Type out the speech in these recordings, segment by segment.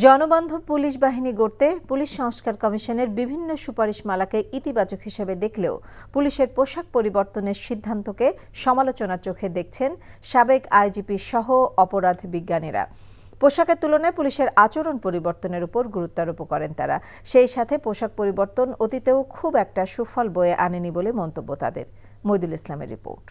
জনবান্ধব police বাহিনী গড়তে police সংস্কার কমিশনের বিভিন্ন সুপারিশমালাকে ইতিবাচক হিসেবে দেখলেও পুলিশের পোশাক পরিবর্তনের সিদ্ধান্তকে সমালোচনার চোখে দেখছেন সাবেক আইজিপি সহ অপরাধ বিজ্ঞানীরা। পোশাকের তুলনায় পুলিশের আচরণ পরিবর্তনের উপর গুরুত্ব আরোপ করেন তারা। সেই সাথে পোশাক পরিবর্তন অতীতেও খুব একটা সুফল বয়ে আনেনি বলে মন্তব্য তাদের। মইদুল ইসলামের রিপোর্ট।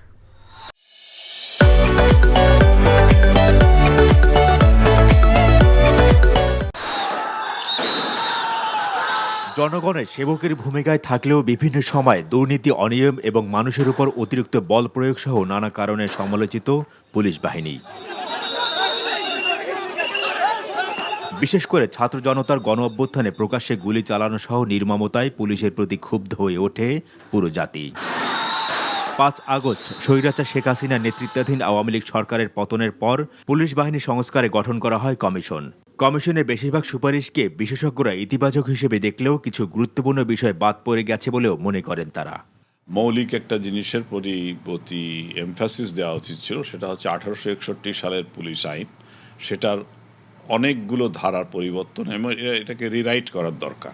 জনগণের সেবকের ভূমিকায় থাকলেও বিভিন্ন সময় দুর্নীতি, অনিয়ম এবং মানুষের উপর অতিরিক্ত বল প্রয়োগ সহ নানা কারণে সমালোচিত পুলিশ বাহিনী। বিশেষ করে ছাত্র জনতার গণ অভ্যুত্থানে প্রকাশ্যে গুলি চালানো সহ নির্মমতায় পুলিশের প্রতি ক্ষুব্ধ হয়ে ওঠে পুরো জাতি। ৫ আগস্ট স্বৈরাচার শেখ হাসিনার নেতৃত্বাধীন আওয়ামী লীগ সরকারের পতনের পর পুলিশ বাহিনী সংস্কারে গঠন করা হয় কমিশন। কমিশনের বেশিরভাগ সুপারিশকে বিশেষজ্ঞরা ইতিবাচক হিসেবে দেখলেও কিছু গুরুত্বপূর্ণ বিষয় বাদ পড়ে গেছে বলেও মনে করেন তারা। মৌলিক একটা জিনিসের প্রতি এমফাসিস দেওয়া উচিত ছিল, সেটা হচ্ছে 1861 সালের পুলিশ আইন। সেটার অনেকগুলো ধারার পরিবর্তন এবং এটাকে রিরাইট করার দরকার।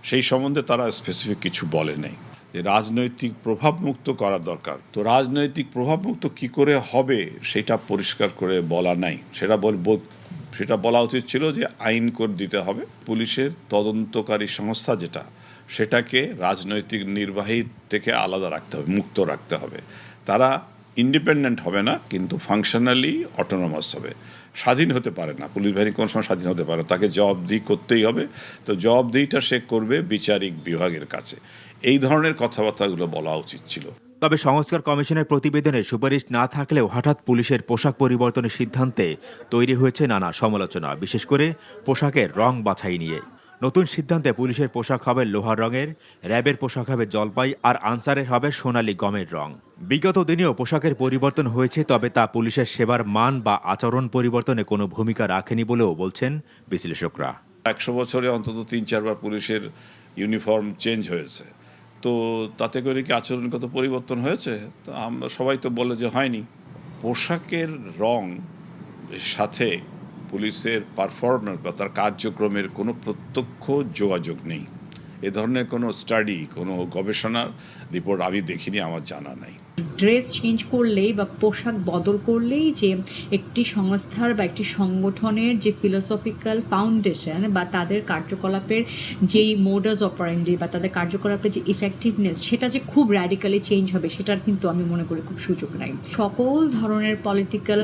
সেই সম্বন্ধে তারা স্পেসিফিক কিছু বলে নেই। যে রাজনৈতিক প্রভাবমুক্ত করা দরকার, তো রাজনৈতিক প্রভাবমুক্ত কি করে হবে সেটা পরিষ্কার করে বলা নাই। সেটা বলা উচিত ছিল যে আইন করে দিতে হবে। পুলিশের তদন্তকারী সংস্থা যেটা, সেটাকে রাজনৈতিক নির্বাহী থেকে আলাদা রাখতে হবে, মুক্ত রাখতে হবে। তারা ইন্ডিপেন্ডেন্ট হবে না, কিন্তু ফাংশনালি অটোনমাস হবে। স্বাধীন হতে পারে না, পুলিশ বাহিনী কোনো সময় স্বাধীন হতে পারে না, তাকে জবাবদিহি করতেই হবে। তো জবাবদিহিটা সে করবে বিচারিক বিভাগের কাছে। এই ধরনের কথাবার্তাগুলো বলা উচিত ছিল। তবে সংস্কার কমিশনের প্রতিবেদনে সুপারিশ না থাকলেও হঠাৎ পুলিশের পোশাক পরিবর্তনের সিদ্ধান্তে তৈরি হয়েছে নানা সমালোচনা, বিশেষ করে পোশাকের রং বাছাই নিয়ে। নতুন সিদ্ধান্তে পুলিশের পোশাক হবে লোহার রঙের, র্যাবের পোশাক হবে জলপাই, আর আনসারের হবে সোনালী গমের রং। বিগত দিনেও পোশাকের পরিবর্তন হয়েছে, তবে তা পুলিশের সেবার মান বা আচরণ পরিবর্তনে কোনো ভূমিকা রাখেনি বলেও বলছেন বিশ্লেষকরা। 100 বছরে অন্তত 3-4 বার পুলিশের ইউনিফর্ম চেঞ্জ হয়েছে, তো তাতে করে কি আচরণগত পরিবর্তন হয়েছে? তো আমরা সবাই তো বলে যে হয়নি। পোশাকের রং সাথে পুলিশের পারফরমেন্স বা তার কার্যক্রমের কোনো প্রত্যক্ষ যোগাযোগ নেই। এ ধরনের কোনো স্টাডি, কোনো গবেষণার রিপোর্ট আমি দেখিনি, আমার জানা নাই। ড্রেস চেঞ্জ করলেই বা পোশাক বদল করলেই যে একটি সংস্থার বা একটি সংগঠনের যে ফিলোসফিক্যাল ফাউন্ডেশন বা তাদের কার্যকলাপের যেই মোডাস অপারেন্ডি বা তাদের কার্যকলাপের যে ইফেক্টিভনেস, সেটা যে খুব র্যাডিক্যালি চেঞ্জ হবে, সেটার কিন্তু আমি মনে করি খুব সুযোগ নাই। সকল ধরনের পলিটিক্যাল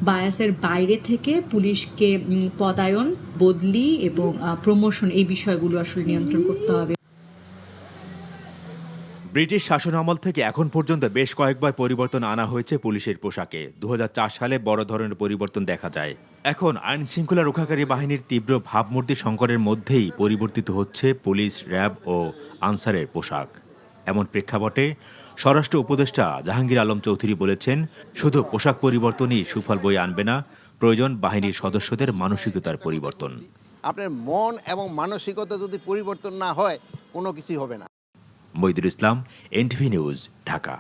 বায়াসের বাইরে থেকে পুলিশকে পদায়ন, বদলি এবং প্রমোশন, এই বিষয়গুলো আসলে নিয়ন্ত্রণ করতে হবে। ব্রিটিশ শাসন আমল থেকে এখন পর্যন্ত বেশ কয়েকবার পরিবর্তন আনা হয়েছে পুলিশের পোশাকে। 2004 সালে বড় ধরনের পরিবর্তন দেখা যায়। এখন আইন শৃঙ্খলা রক্ষাকারী বাহিনীর তীব্র ভাবমূর্তি সংকটের মধ্যেই পরিবর্তিত হচ্ছে পুলিশ, র্যাব ও আনসারের পোশাক। এমন প্রেক্ষাপটে স্বরাষ্ট্র উপদেষ্টা জাহাঙ্গীর আলম চৌধুরী বলেছেন, শুধু পোশাক পরিবর্তনই সুফল বয়ে আনবে না, প্রয়োজন বাহিনীর সদস্যদের মানসিকতার পরিবর্তন। আপনার মন এবং মানসিকতা যদি পরিবর্তন না হয়, কোনো কিছুই হবে না। মইদুল ইসলাম, এনটিভি নিউজ, ঢাকা।